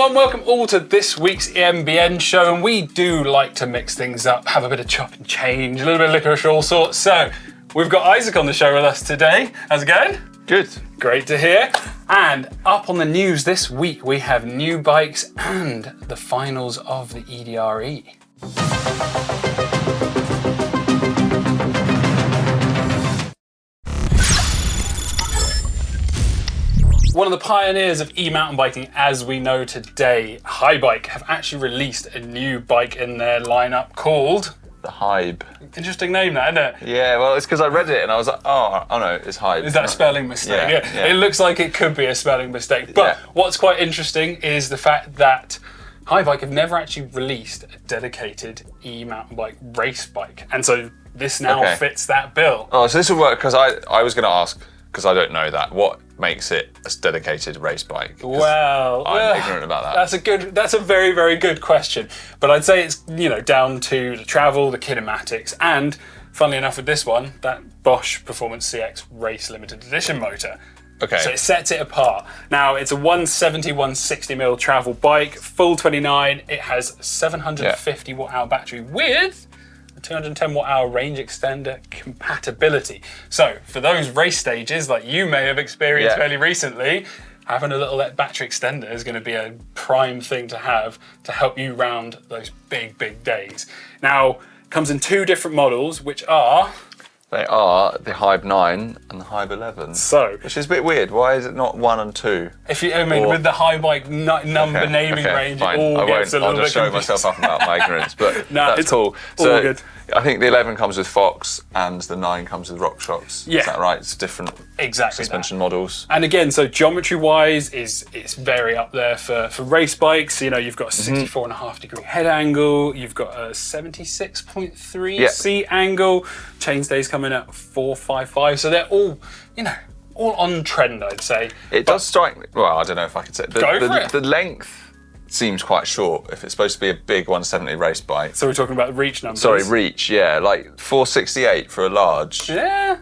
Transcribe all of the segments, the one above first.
everyone, welcome all to this week's EMBN show, and we do like to mix things up, have a bit of chop and change, a little bit of licorice, all sorts. So, we've got Isaac on the show with us today. How's it going? Good. Great to hear. And up on the news this week, we have new bikes and the finals of the EDR-E. One of the pioneers of e-mountain biking as we know today, Haibike, have actually released a new bike in their lineup called... The Haib. Interesting name that, isn't it? Yeah, well, it's because I read it and I was like, oh no, it's Haib. Is that a spelling mistake? Yeah. It looks like it could be a spelling mistake. But what's quite interesting is the fact that Haibike have never actually released a dedicated e-mountain bike race bike. And so this now fits that bill. Oh, so this will work because I was going to ask, because I don't know that, what makes it a dedicated race bike? Well, I'm ignorant about that. That's a very, very good question. But I'd say it's, down to the travel, the kinematics, and funnily enough with this one, that Bosch Performance CX Race Limited Edition motor. Okay. So it sets it apart. Now, it's a 170, 160mm travel bike, full 29. It has 750 watt-hour battery with a 210 watt-hour range extender compatibility. So for those race stages like you may have experienced fairly recently, having a little battery extender is going to be a prime thing to have to help you round those big, big days. Now, it comes in two different models, which are... They are the Haib 9 and the Haib 11. So, which is a bit weird. Why is it not 1 and 2? With the Haibike number naming range, fine. it all gets a little bit confused. I'll just show myself up about my ignorance, but no, that's cool. So, all good. I think the 11 comes with Fox and the 9 comes with RockShox. Yeah. Is that right? It's different suspension models. And again, so geometry-wise, it's very up there for race bikes. You've got a 64.5 degree head angle. You've got a 76.3 seat angle. Chainstays coming at 455. So they're all, all on trend, I'd say. It does strike me. Well, I don't know if I could say it. Go for it. The length seems quite short if it's supposed to be a big 170 race bike. So we're talking about reach numbers. Sorry, reach, yeah, like 468 for a large. Yeah.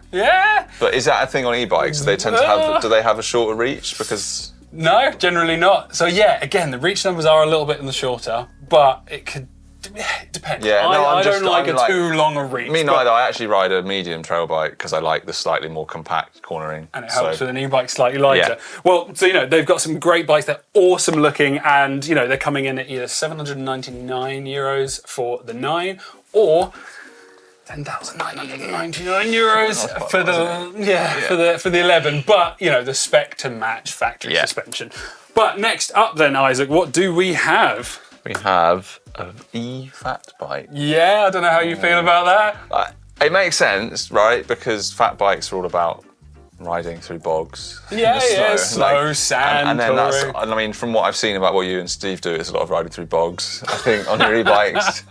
But is that a thing on e-bikes? Do they tend to have? Do they have a shorter reach? Because no, generally not. So yeah, again, the reach numbers are a little bit on the shorter, but it could. It depends. Yeah, no, I don't like too long a reach. Me neither. I actually ride a medium trail bike because I like the slightly more compact cornering. And it helps with an e-bike slightly lighter. Yeah. Well, so they've got some great bikes. They're awesome looking, and they're coming in at either 799 euros for the 9 or 10,999 euros for the 11. But the spec to match factory suspension. But next up, then, Isaac, what do we have? We have an e-fat bike. Yeah, I don't know how you feel about that. It makes sense, right? Because fat bikes are all about riding through bogs. Snow, sand, and then from what I've seen about what you and Steve do, it's a lot of riding through bogs, I think, on your e-bikes.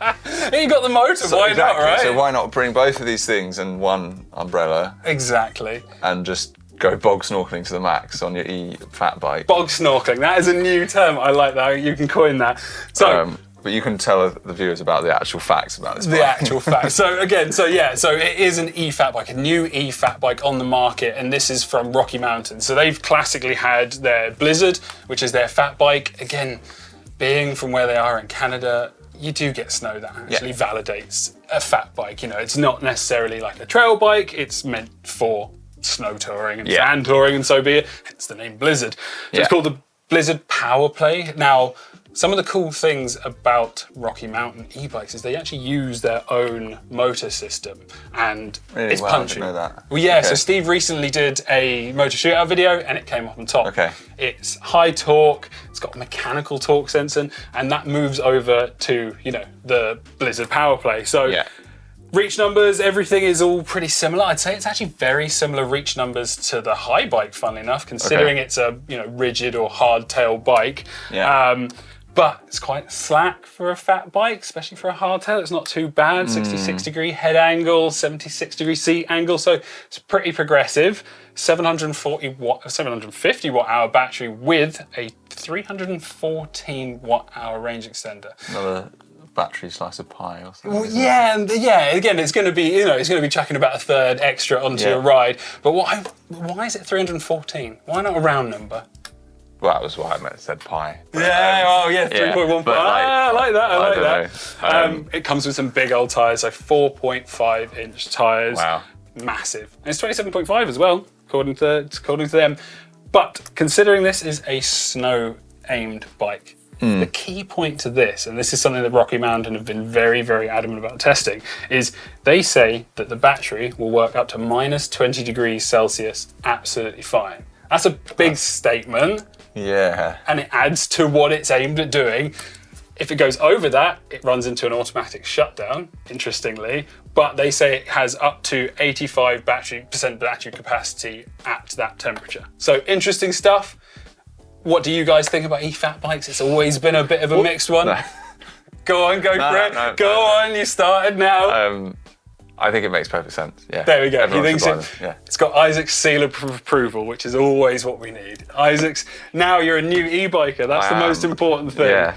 You got the motor, why not, right? So why not bring both of these things in one umbrella? Exactly. And just go bog snorkeling to the max on your e-fat bike. Bog snorkeling, that is a new term. I like that. You can coin that. So, but you can tell the viewers about the actual facts about this bike. The actual facts. So again, so it is an e-fat bike, a new e-fat bike on the market, and this is from Rocky Mountain. So they've classically had their Blizzard, which is their fat bike. Again, being from where they are in Canada, you do get snow that actually validates a fat bike. It's not necessarily like a trail bike. It's meant for snow touring and sand touring, and so be it. Hence the name Blizzard. So it's called the Blizzard Power Play. Now, some of the cool things about Rocky Mountain e-bikes is they actually use their own motor system, and it's punchy. I didn't know that. Well, so Steve recently did a motor shootout video, and it came up on top. Okay. It's high torque. It's got a mechanical torque sensor, and that moves over to the Blizzard Power Play. So. Yeah. Reach numbers, everything is all pretty similar. I'd say it's actually very similar reach numbers to the Haibike, funnily enough, considering it's a rigid or hardtail bike. Yeah. But it's quite slack for a fat bike, especially for a hardtail. It's not too bad. 66 degree head angle, 76 degree seat angle, so it's pretty progressive. 750 watt hour battery with a 314 watt hour range extender. Another battery slice of pie or something. Well, yeah. Again, it's going to be, it's going to be chucking about a third extra onto your ride. But why is it 314? Why not a round number? Well, that was why I said pi. But, 3.1. but I like that. I like don't that. It comes with some big old tyres, so 4.5-inch tyres. Wow. Massive. And it's 27.5 as well, according to them. But considering this is a snow-aimed bike, the key point to this, and this is something that Rocky Mountain have been very, very adamant about testing, is they say that the battery will work up to minus 20 degrees Celsius absolutely fine. That's a big statement. Yeah. And it adds to what it's aimed at doing. If it goes over that, it runs into an automatic shutdown, interestingly, but they say it has up to 85% battery capacity at that temperature. So interesting stuff. What do you guys think about e-fat bikes? It's always been a bit of a mixed one. No. Go on, go for it. Go on, you started now. I think it makes perfect sense. Yeah. There we go. Everyone He thinks it's got Isaac's seal of approval, which is always what we need. Isaac's, now you're a new e-biker. That's the most important thing. Yeah.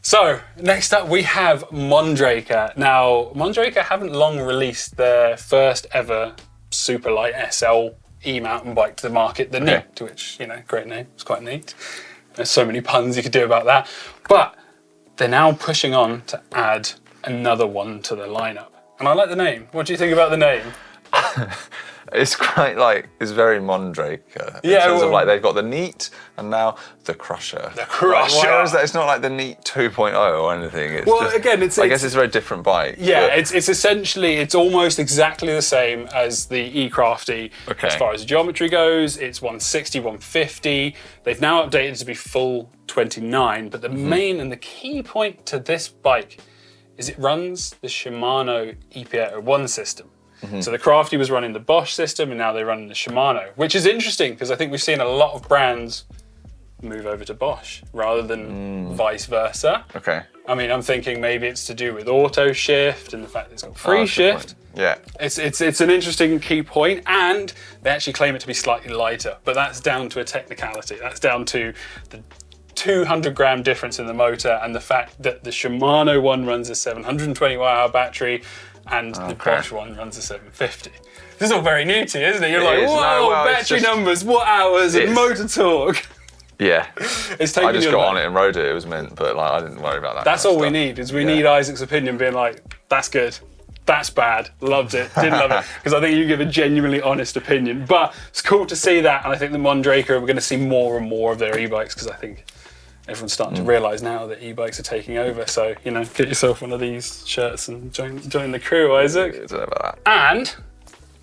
So, next up we have Mondraker. Now, Mondraker haven't long released their first ever super light SL e-mountain bike to the market, the Neat, to which, great name, it's quite neat. There's so many puns you could do about that. But they're now pushing on to add another one to the lineup. And I like the name. What do you think about the name? It's quite it's very Mondraker. In terms of they've got the Neat and now the Crusher. The Crusher. Whereas it's not like the Neat 2.0 or anything. It's I guess it's a very different bike. Yeah, it's essentially, it's almost exactly the same as the e-Crafty as far as geometry goes. It's 160, 150. They've now updated to be full 29, but the main and the key point to this bike is it runs the Shimano EDR-E system. So the Crafty was running the Bosch system and now they're running the Shimano, which is interesting because I think we've seen a lot of brands move over to Bosch rather than vice versa. Okay. I mean, I'm thinking maybe it's to do with auto shift and the fact that it's got free shift. Yeah. It's an interesting key point, and they actually claim it to be slightly lighter, but that's down to a technicality. That's down to the 200-gram difference in the motor and the fact that the Shimano one runs a 720 watt-hour battery and the Bosch one runs a 750. This is all very new to you, isn't it? You're like, whoa, battery numbers, watt hours, and motor torque. Yeah. It's taking I just got on it and rode it. It was mint, but I didn't worry about that. That's all we need, is we need Isaac's opinion being like, that's good. That's bad. Loved it. Didn't love it. Because I think you give a genuinely honest opinion. But it's cool to see that. And I think the Mondraker, we're going to see more and more of their e-bikes because I think everyone's starting to realise now that e-bikes are taking over. So, get yourself one of these shirts and join the crew, Isaac. I don't know about that. And,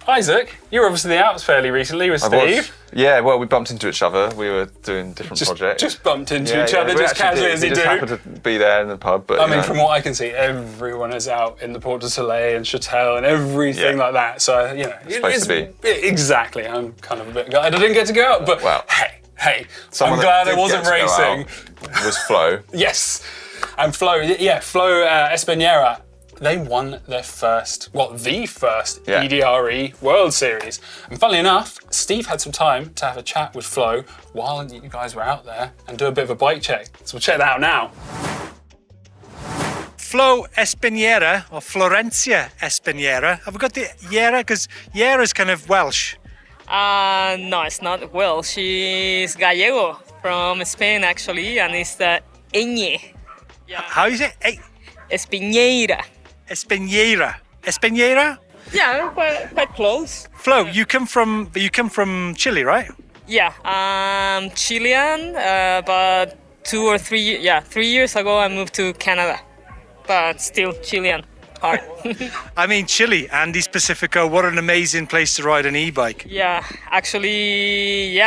Isaac, you were obviously in the Alps fairly recently with Steve. Yeah, well, we bumped into each other. We were doing different projects. Just bumped into each other, just casually as you do. We just happened to be there in the pub. But I mean, from what I can see, everyone is out in the Porte du Soleil and Châtel and everything like that. So, it's supposed to be. Exactly. I'm kind of a bit gutted I didn't get to go out, but hey, I'm glad I wasn't racing. Was Flo. Yes. And Flo Espineira, they won their the first EDR-E World Series. And funnily enough, Steve had some time to have a chat with Flo while you guys were out there and do a bit of a bike check. So we'll check that out now. Flo Espineira, or Florencia Espineira. Have we got the Yera? Because Yera is kind of Welsh. No, it's not Welsh. She's Gallego from Spain, actually, and it's the Eñe. How is it? Espiñeira. Espineira. Espineira? Yeah, quite close. Flo, you come from Chile, right? Yeah, I'm Chilean, but 3 years ago I moved to Canada, but still Chilean. Hard. I mean, Chile, Andes Pacifico, what an amazing place to ride an e-bike. Yeah, actually,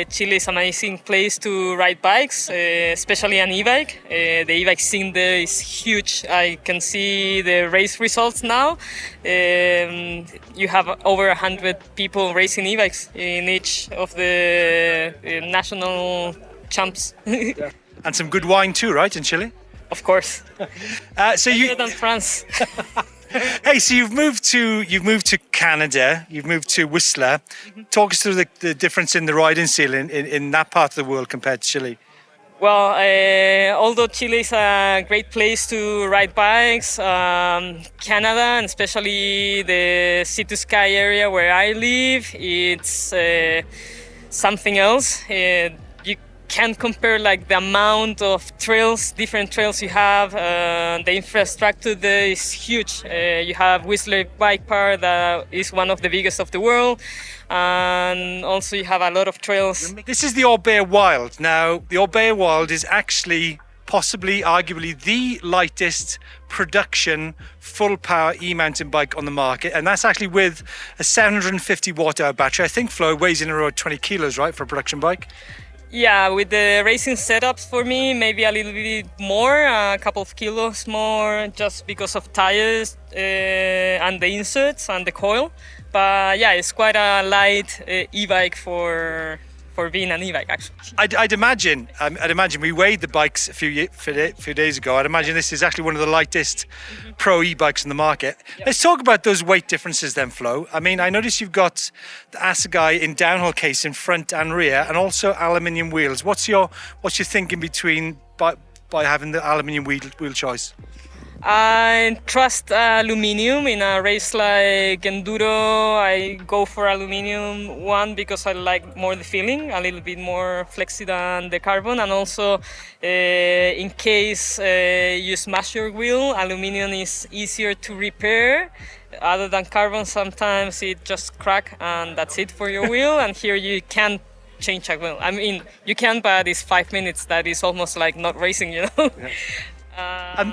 Chile is an amazing place to ride bikes, especially an e-bike. The e-bike scene there is huge. I can see the race results now. You have over 100 people racing e-bikes in each of the national champs. And some good wine too, right, in Chile? Of course. So you than France. Hey, so you've moved to Canada. You've moved to Whistler. Talk us through the difference in the riding scene in that part of the world compared to Chile. Well, although Chile is a great place to ride bikes, Canada, and especially the Sea to Sky area where I live, it's something else. can't compare like the amount of trails, different trails you have. The infrastructure there is huge. You have Whistler Bike Park that is one of the biggest of the world, and also you have a lot of trails. This is the Orbea Wild. Now, the Orbea Wild is actually possibly, arguably, the lightest production full power e-mountain bike on the market, and that's actually with a 750 watt hour battery. I think Flo weighs in around 20 kilos, right, for a production bike? Yeah, with the racing setups for me, maybe a little bit more, a couple of kilos more, just because of tires and the inserts and the coil. But yeah, it's quite a light e-bike for being an e-bike, actually. I'd imagine we weighed the bikes a few days ago. I'd imagine this is actually one of the lightest pro e-bikes in the market. Yep. Let's talk about those weight differences then, Flo. I mean, I noticed you've got the Assegai in downhill case in front and rear, and also aluminium wheels. What's your thinking between by having the aluminium wheel choice? I trust aluminium in a race like Enduro. I go for aluminium, one, because I like more the feeling, a little bit more flexy than the carbon, and also in case you smash your wheel, aluminium is easier to repair. Other than carbon, sometimes it just crack and that's it for your wheel, and here you can't change a wheel. I mean, you can, but it's 5 minutes. That is almost like not racing, you know. Yeah.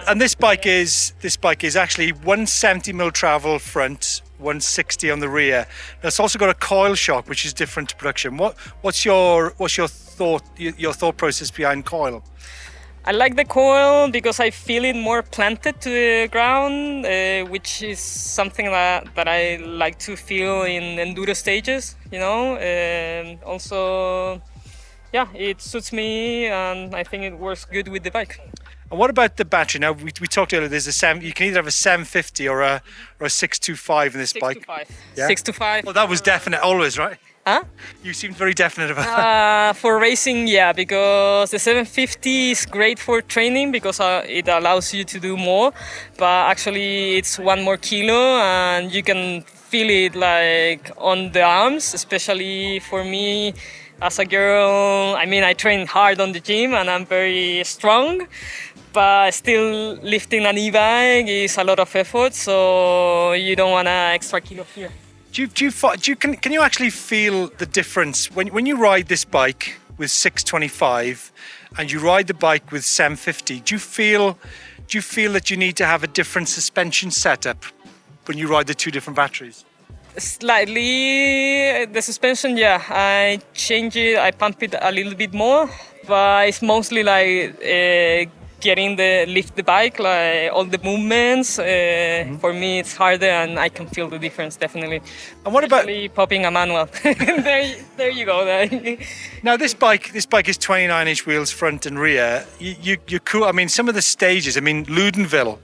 And this bike is actually 170mm travel front, 160 on the rear. Now it's also got a coil shock, which is different to production. What's your thought process behind coil? I like the coil because I feel it more planted to the ground, which is something that I like to feel in enduro stages. You know, also, yeah, it suits me, and I think it works good with the bike. And what about the battery? Now we talked earlier. There's you can either have a 750 or a 625 in this bike. 625. Yeah? 625. Well, that was definite always, right? Huh? You seemed very definite about that. For racing, yeah, because the 750 is great for training because it allows you to do more. But actually, it's 1 more kilo, and you can feel it like on the arms, especially for me. As a girl, I mean, I train hard on the gym and I'm very strong, but still lifting an e-bike is a lot of effort, so you don't want an extra kilo here. Can you actually feel the difference when you ride this bike with 625 and you ride the bike with 750? Do you feel that you need to have a different suspension setup when you ride the two different batteries? Slightly, the suspension, yeah, I change it, I pump it a little bit more, but it's mostly like lift the bike, like all the movements. For me, it's harder, and I can feel the difference definitely. And what about popping a manual? there you go. Now this bike is 29-inch wheels front and rear. You're cool. I mean, some of the stages. I mean, Ludenville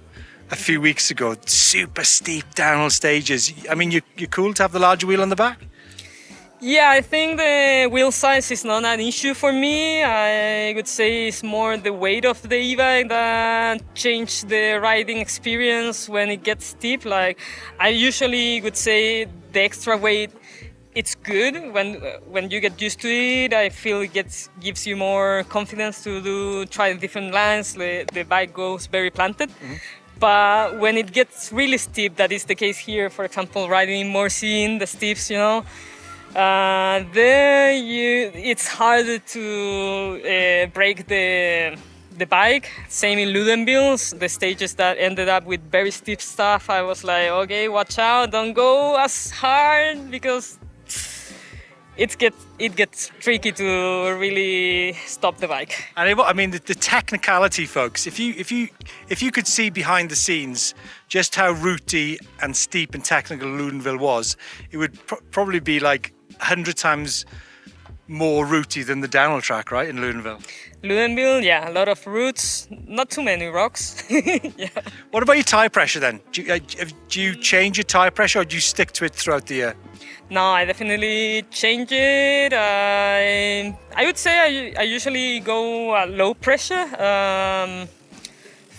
a few weeks ago, super steep downhill stages. I mean, you're cool to have the larger wheel on the back? Yeah, I think the wheel size is not an issue for me. I would say it's more the weight of the e-bike that change the riding experience when it gets steep. Like, I usually would say the extra weight, it's good. When you get used to it, I feel it gives you more confidence to try different lines. The bike goes very planted. Mm-hmm. But when it gets really steep, that is the case here, for example, riding in Morrow, the steeps, you know, it's harder to break the bike. Same in Ludenville, the stages that ended up with very steep stuff. I was like, okay, watch out, don't go as hard, because it gets tricky to really stop the bike. And I mean, the technicality, folks. If you could see behind the scenes just how rooty and steep and technical Ludenville was, it would probably be like 100 times more rooty than the downhill track, right, in Ludenville? Ludenville, yeah, a lot of roots, not too many rocks. Yeah. What about your tire pressure then? Do you change your tire pressure, or do you stick to it throughout the year? No, I definitely change it. I would say I usually go at low pressure.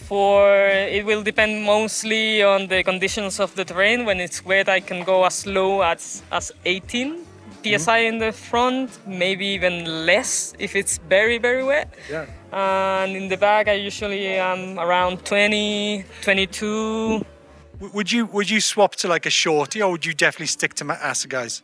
It will depend mostly on the conditions of the terrain. When it's wet, I can go as low as 18 PSI in the front, maybe even less if it's very, very wet. Yeah. And in the back, I usually am around 20, 22. Would you swap to like a shorty, or would you definitely stick to Asseguys?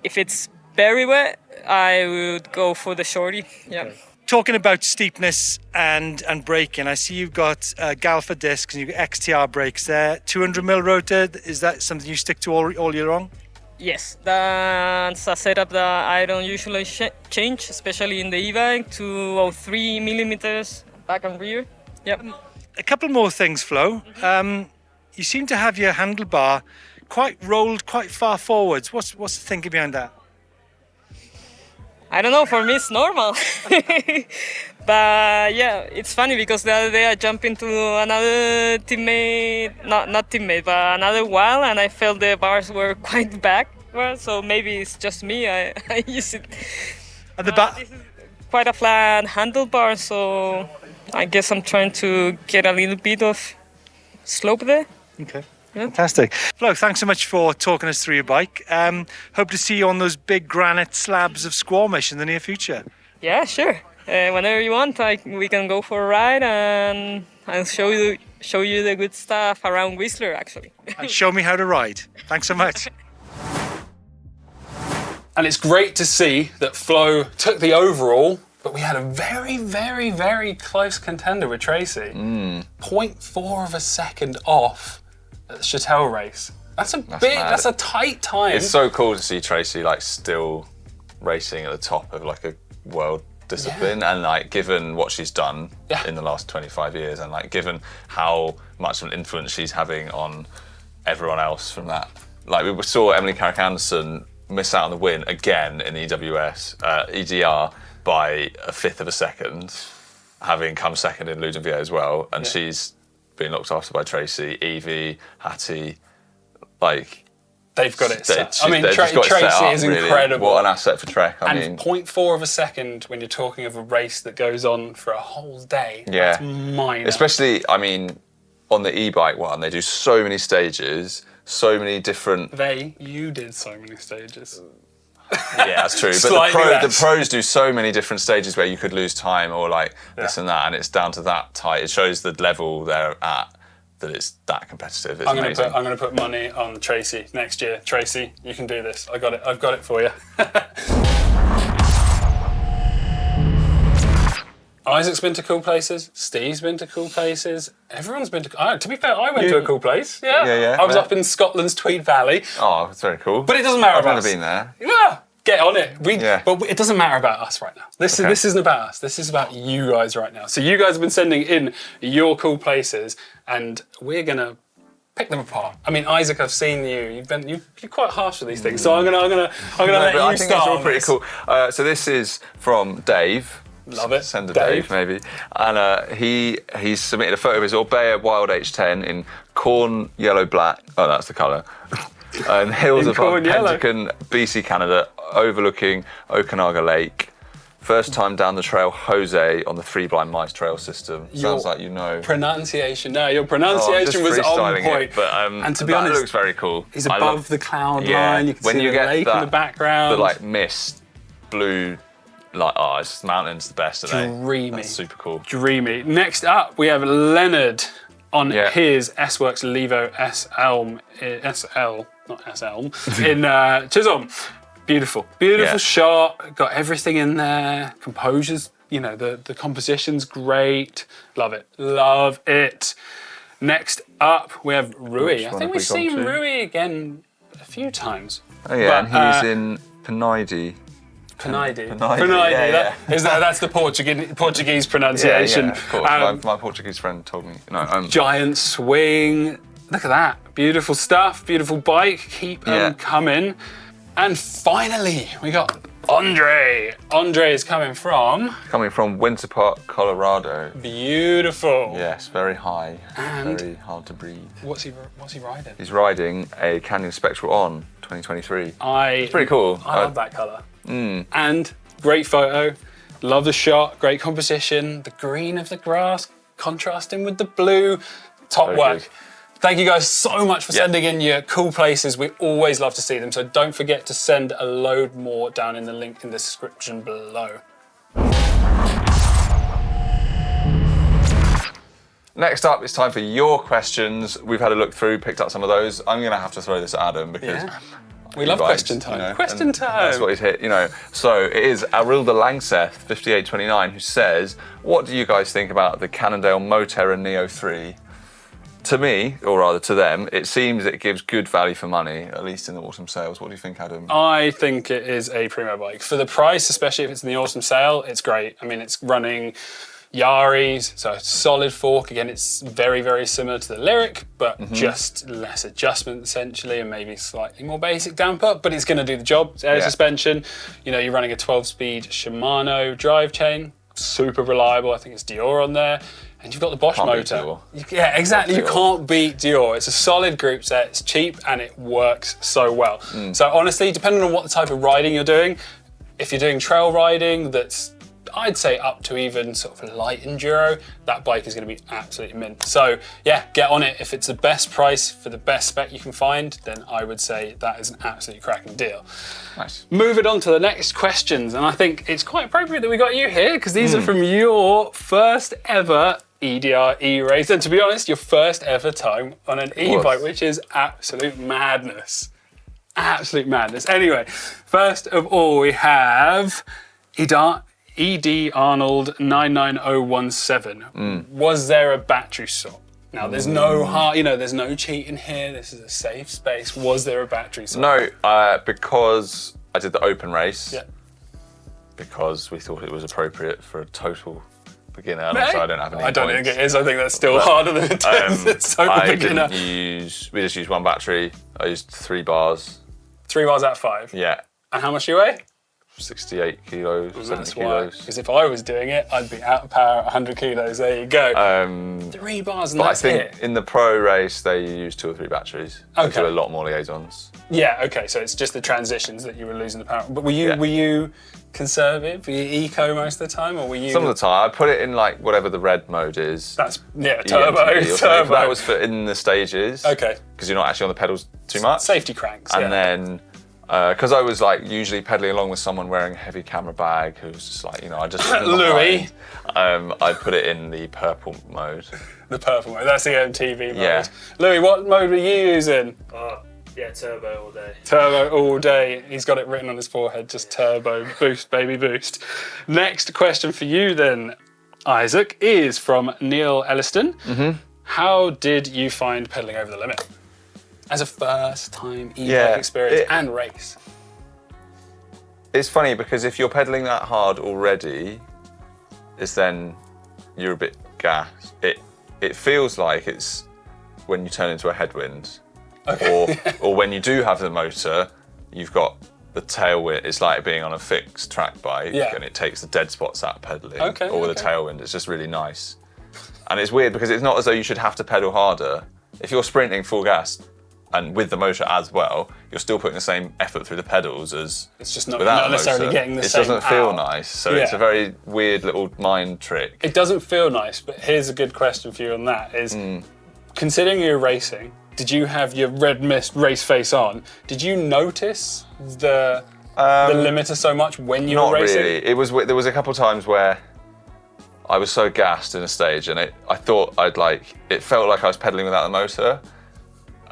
If it's very wet, I would go for the shorty. Yeah. Okay. Talking about steepness and braking, I see you've got Galfa discs and you've got XTR brakes there. 200mm rotor, is that something you stick to all year long? Yes, that's a setup that I don't usually change, especially in the e-bike, to 3mm back and rear. Yep. A couple more things, Flo. You seem to have your handlebar rolled quite far forwards. What's the thinking behind that? I don't know, for me it's normal. But yeah, it's funny because the other day I jumped into another teammate, not teammate, but another wall, and I felt the bars were quite back. So maybe it's just me, I use it. And this is quite a flat handlebar, so I guess I'm trying to get a little bit of slope there. Okay. Yeah. Fantastic. Flo, thanks so much for talking us through your bike. Hope to see you on those big granite slabs of Squamish in the near future. Yeah, sure. Whenever you want, we can go for a ride and I'll show you the good stuff around Whistler, actually. And show me how to ride. Thanks so much. And it's great to see that Flo took the overall, but we had a very, very, very close contender with Tracy. 0.4 of a second off at the Chattel race. That's a tight time. It's so cool to see Tracy like still racing at the top of like a world discipline, and like given what she's done in the last 25 years, and like given how much of an influence she's having on everyone else from that. Like we saw Emily Carrick-Anderson miss out on the win again in the EDR by 1/5 of a second, having come second in Ludenvier as well, and she's being looked after by Tracy, Evie, Hattie, like they've got it set. I mean, Tracy is incredible. What an asset for Trek. I mean, 0.4 of a second when you're talking of a race that goes on for a whole day. Yeah, that's minor. Especially, I mean, on the e-bike one, they do so many stages, so many different. You did so many stages. Yeah, that's true. But the pros do so many different stages where you could lose time or like this and that, and it's down to that tight. It shows the level they're at, that it's that competitive. It's amazing. I'm going to put money on Tracy next year. Tracy, you can do this. I got it. I've got it for you. Isaac's been to cool places. Steve's been to cool places. Everyone's been to. To be fair, I went to a cool place. Yeah. I was up in Scotland's Tweed Valley. Oh, that's very cool. But it doesn't matter about us. I've never been there. Yeah. Get on it. But it doesn't matter about us right now. This isn't about us. This is about you guys right now. So you guys have been sending in your cool places, and we're gonna pick them apart. I mean, Isaac, I've seen you. You're quite harsh with these things. So I'm gonna let you start. I think it's all pretty cool. So this is from Dave. Love it. Send a Dave maybe. And he's submitted a photo of his Orbea Wild H10 in corn yellow black. Oh, that's the colour. And hills above Pentagon, BC, Canada, overlooking Okanaga Lake. First time down the trail, Jose on the 3 Blind Mice trail system. Sounds like you know. Pronunciation. No, your pronunciation was on point. And to be honest, it looks very cool. He's above the cloud line. You can see the lake in the background. The like mist, blue. Like, it's mountains the best, aren't they? Dreamy. That's super cool. Dreamy. Next up, we have Leonard on his S-Works Levo SL, not S-Elm, in Chisholm. Beautiful shot. Got everything in there. Composure's, the composition's great. Love it. Next up, we have Rui. I think we've seen Rui again a few times. Oh yeah, and he's in Penaide. That's the Portuguese pronunciation. Of course. My Portuguese friend told me. Giant swing. Look at that. Beautiful stuff. Beautiful bike. Keep them coming. And finally, we got Andre. Andre is coming from Winter Park, Colorado. Beautiful. Yes, very high. And very hard to breathe. What's he riding? He's riding a Canyon Spectral On 2023. It's pretty cool. I love that colour. And great photo. Love the shot. Great composition. The green of the grass contrasting with the blue. Top work. Thank you guys so much for sending in your cool places. We always love to see them. So don't forget to send a load more down in the link in the description below. Next up, it's time for your questions. We've had a look through, picked up some of those. I'm going to have to throw this at Adam because we love question time. You know, question time. That's what he's hit, you know. So it is Arilda Langseth, 5829, who says, what do you guys think about the Cannondale Moterra Neo 3? To me, or rather to them, it seems it gives good value for money, at least in the autumn sales. What do you think, Adam? I think it is a primo bike. For the price, especially if it's in the autumn sale, it's great. I mean, it's running Jharee's, so solid fork. Again, it's very, very similar to the Lyric, but just less adjustment essentially, and maybe slightly more basic damper, but it's gonna do the job. It's air suspension. You know, you're running a 12-speed Shimano drive chain, super reliable. I think it's Dior on there. And you've got the Bosch motor. Yeah, exactly. You can't beat Dior. It's a solid group set, it's cheap, and it works so well. So honestly, depending on what the type of riding you're doing, if you're doing trail riding that's, I'd say up to even sort of light enduro, that bike is going to be absolutely mint. So yeah, get on it. If it's the best price for the best spec you can find, then I would say that is an absolutely cracking deal. Nice. Moving on to the next questions, and I think it's quite appropriate that we got you here because these are from your first ever EDR-E race, and to be honest, your first ever time on an e-bike, which is absolute madness. Absolute madness. Anyway, first of all, we have ED Arnold 99017. Was there a battery swap? Now, there's no hard, you know, there's no cheating here. This is a safe space. Was there a battery swap? No, because I did the open race. Yeah. Because we thought it was appropriate for a total beginner, and also I don't have any I don't points. think it is. I think that's still harder than it is. It's total beginner. We just used one battery. I used 3 bars. 3 bars out of 5? Yeah. And how much do you weigh? 68 kilos, 70 That's why, kilos. because if I was doing it, I'd be out of power at 100 kilos. There you go. 3 bars and But that's I think it. in the pro race, they use 2 or 3 batteries. They Okay. do a lot more liaisons. Yeah, okay, so it's just the transitions that you were losing the power. But were you conservative? Were you eco most of the time, or were you... Some of the time, I put it in like whatever the red mode is. That's, yeah, EMTB turbo. or something. Turbo. That was for in the stages. Okay. Because you're not actually on the pedals too much. Safety cranks, And then, because I was like usually pedaling along with someone wearing a heavy camera bag who was just like, you know, I just... Louis. I put it in the purple mode. The purple mode, that's the EMTB mode. Yeah. Louis, what mode were you using? Yeah, turbo all day. Turbo all day. He's got it written on his forehead, just turbo, boost, baby, boost. Next question for you then, Isaac, is from Neil Elliston. How did you find pedaling over the limit? As a first-time e-bike experience and race. It's funny because if you're pedaling that hard already, it's then you're a bit gassed. It feels like it's when you turn into a headwind. Okay. Or when you do have the motor, you've got the tailwind. It's like being on a fixed track bike, and it takes the dead spots out of pedaling. Or with a tailwind, it's just really nice. And it's weird because it's not as though you should have to pedal harder. If you're sprinting full gas and with the motor as well, you're still putting the same effort through the pedals as it's just not without necessarily motor. getting the it same doesn't feel out. nice. So it's a very weird little mind trick. It doesn't feel nice, but here's a good question for you on that is, considering you're racing, did you have your red mist race face on? Did you notice the limiter so much when you were racing? Not really. There was a couple of times where I was so gassed in a stage, and I thought it felt like I was pedaling without the motor,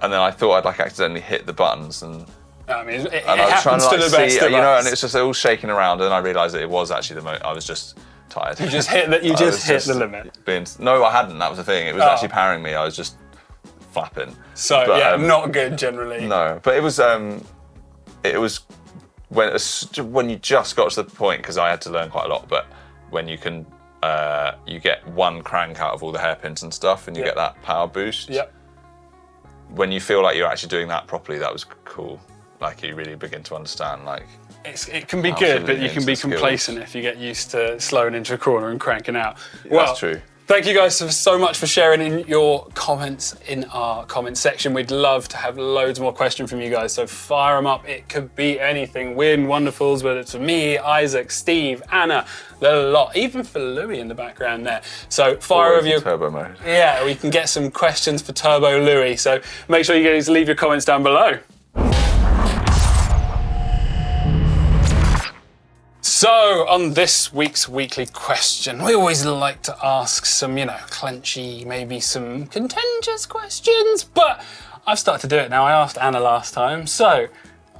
and then I thought I'd accidentally hit the buttons, and I mean, it I was trying happens to to the best see, of you know, us. and it's just all shaking around, and I realised that it was actually the motor. I was just tired. You just hit that. You just hit the limit. No, I hadn't. That was the thing. It was actually powering me. I was just flapping. So not good generally. No, but it was when you just got to the point, because I had to learn quite a lot. But when you can, you get one crank out of all the hairpins and stuff, and you get that power boost. Yep. When you feel like you're actually doing that properly, that was cool. Like you really begin to understand, like. It can be good, but you can be complacent if you get used to slowing into a corner and cranking out. Well, That's true. Thank you guys so much for sharing in your comments in our comment section. We'd love to have loads more questions from you guys, so fire them up. It could be anything. Win, wonderfuls, whether it's for me, Isaac, Steve, Anna, the lot, even for Louis in the background there. So fire over your turbo mode. Yeah, we can get some questions for Turbo Louis. So make sure you guys leave your comments down below. So, on this week's weekly question, we always like to ask some, clenchy, maybe some contentious questions, but I've started to do it now. I asked Anna last time. So,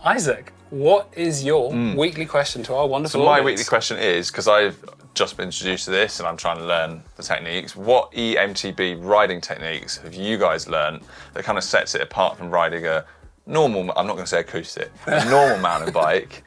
Isaac, what is your weekly question to our wonderful My audience? weekly question is, because I've just been introduced to this and I'm trying to learn the techniques, what EMTB riding techniques have you guys learned that kind of sets it apart from riding a normal, I'm not going to say acoustic, a normal mountain bike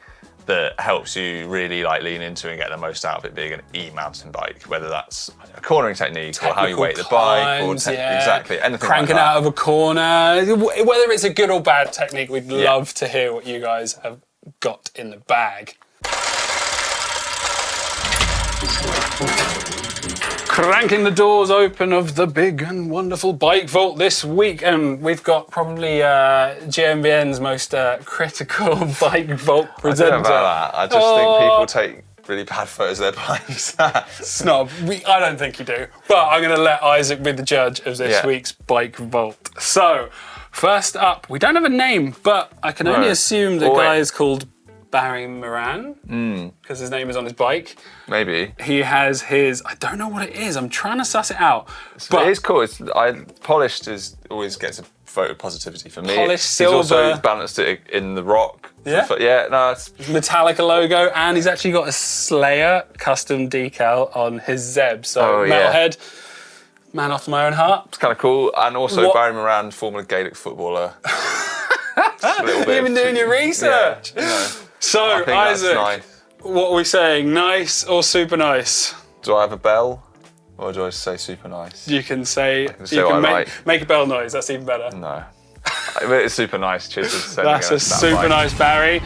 that helps you really lean into and get the most out of it being an e-mountain bike, whether that's a cornering technique or how you weight the bike, or exactly anything cranking like that. out of a corner. Whether it's a good or bad technique, we'd love to hear what you guys have got in the bag. Cranking the doors open of the big and wonderful bike vault this week, and we've got probably GMBN's most critical bike vault presenter. I don't know about that. I just think people take really bad photos of their bikes. Snob. I don't think you do, but I'm going to let Isaac be the judge of this week's bike vault. So, first up, we don't have a name, but I can only assume the guy is called Barry Moran, because his name is on his bike. Maybe. He has his, I don't know what it is, I'm trying to suss it out. But it is cool. Polished always gets a photo positivity for me. Polished He's silver. also balanced it in the rock. Yeah? It's Metallica logo, and he's actually got a Slayer custom decal on his Zeb. So Metalhead, man after my own heart. kind of cool. And also Barry Moran, former Gaelic footballer. You've been doing your research. Yeah, So, I think Isaac, that's nice. what are we saying? Nice or super nice? Do I have a bell? Or do I say super nice? You can say, say you what can I make a bell noise, that's even better. No. It's super nice. Cheers for sending That's a us that super bike. nice Barry.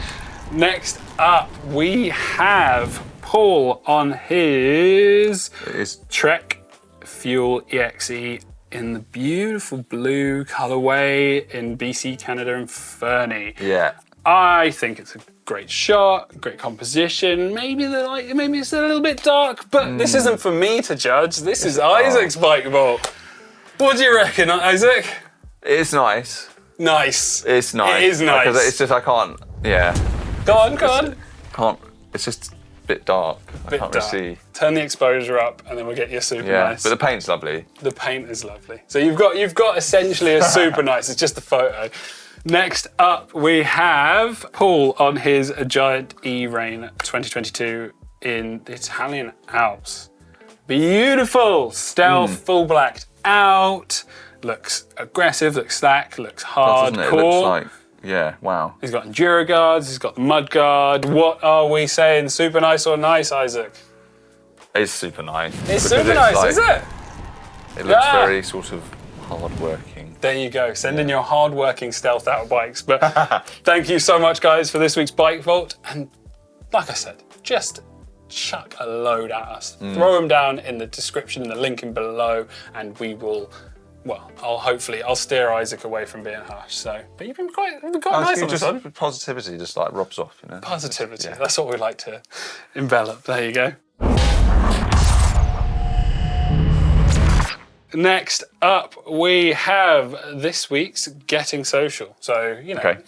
Next up, we have Paul on his It is. Trek Fuel EXE in the beautiful blue colorway in BC, Canada, and Fernie. Yeah. I think it's a great shot, great composition. Maybe the light, maybe it's a little bit dark, but this isn't for me to judge. This is Isaac's bike vault. What do you reckon, Isaac? It's nice. Nice. It's nice. It is nice. Because it's just, I can't, Go on. it's just a bit dark. I can't dark. really see. Turn the exposure up, and then we'll get you super Yeah, nice. but the paint's lovely. The paint is lovely. So you've got essentially a super nice. It's just a photo. Next up, we have Paul on his Giant E-Rain 2022 in the Italian Alps. Beautiful, stealth, full blacked out. Looks aggressive, looks slack, looks hardcore. Doesn't it? It looks like, wow. He's got enduro guards, he's got the mud guard. What are we saying? Super nice or nice, Isaac? It's super nice. It's because super nice, is it? It looks Yeah. very sort of hard-working. There you go. Send in your hard-working stealth out bikes. But thank you so much, guys, for this week's Bike Vault. And like I said, just chuck a load at us. Throw them down in the description, the link in below, and we will. Well, I'll steer Isaac away from being harsh. So, but you've been quite nice on this one. Positivity just rubs off, Positivity. Yeah. That's what we like to envelop. There you go. Next up, we have this week's Getting Social. So,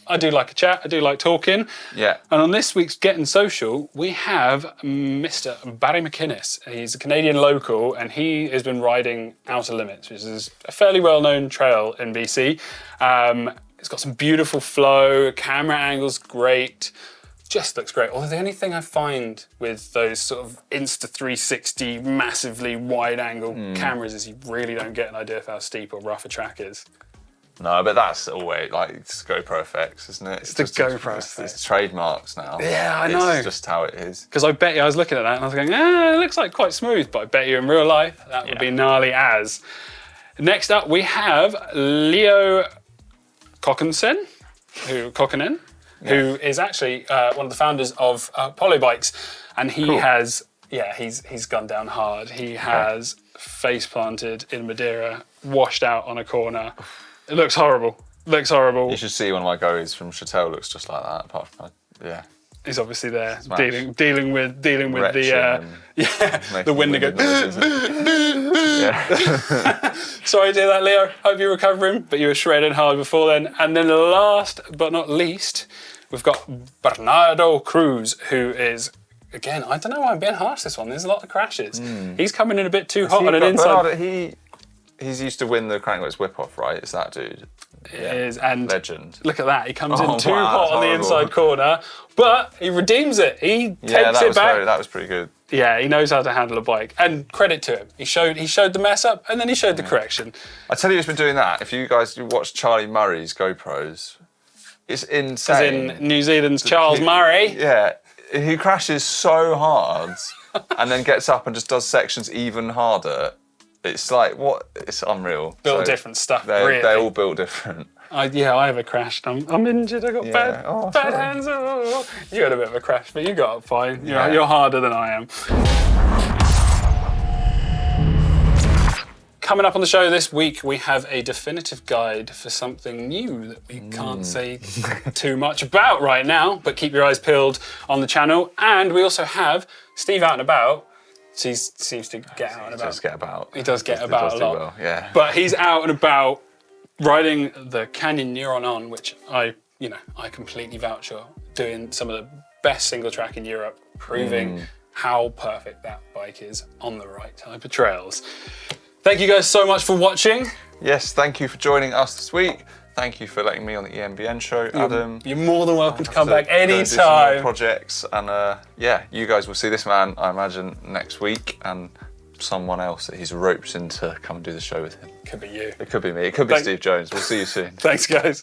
I do like a chat, I do like talking. Yeah. And on this week's Getting Social, we have Mr. Barry McInnes. He's a Canadian local, and he has been riding Outer Limits, which is a fairly well-known trail in BC. It's got some beautiful flow, camera angles great. Just looks great. Although the only thing I find with those sort of Insta360 massively wide angle cameras is you really don't get an idea of how steep or rough a track is. No, but that's always it's GoPro effects, isn't it? It's the GoPro It's effect. trademarks now. Yeah, I know. It's just how it is. Because I bet you, I was looking at that and I was going, it looks like quite smooth, but I bet you in real life that would be gnarly as. Next up, we have Leo Kokkensen, who is actually one of the founders of Polybikes, and he has, he's gone down hard. He has face planted in Madeira, washed out on a corner. It looks horrible. Looks horrible. You should see one of my goalies from Chatel looks just like that. Apart from yeah. He's obviously there Smash. dealing with the the wind that goes. Yeah. Sorry to hear that, Leo. Hope you're recovering, but you were shredding hard before then. And then last but not least, we've got Bernardo Cruz, who is, again, I don't know why I'm being harsh this one. There's a lot of crashes. He's coming in a bit too hot on an inside. Bernardo, he's used to win the Crankworx whip-off, right? It's that dude. Yeah. Is, and legend. Look at that. He comes in too wow, hot on the inside corner, but he redeems it. He takes it back. That was pretty good. Yeah, he knows how to handle a bike, and credit to him. He showed the mess up, and then he showed the correction. I tell you, who's been doing that. If you guys watch Charlie Murray's GoPros, it's insane. As in New Zealand's Charles Murray. Yeah, he crashes so hard, and then gets up and just does sections even harder. It's like, what? It's unreal. Built different stuff, They're all built different. I ever crashed. I'm injured. I got bad hands. Oh. You had a bit of a crash, but you got up fine. You're harder than I am. Coming up on the show this week, we have a definitive guide for something new that we can't say too much about right now, but keep your eyes peeled on the channel. And we also have Steve out and about. So he seems to get out and about. He does get about. He does get about a lot. Well, yeah. But he's out and about riding the Canyon Neuron On, which I completely vouch for, doing some of the best single track in Europe, proving how perfect that bike is on the right type of trails. Thank you guys so much for watching. Yes, thank you for joining us this week. Thank you for letting me on the EMBN show, Adam. You're more than welcome to come back Go do some more anytime. projects, and yeah, you guys will see this man, I imagine, next week, and someone else that he's roped in to come and do the show with him. Could be you. It could be me. It could be Steve Jones. We'll see you soon. Thanks, guys.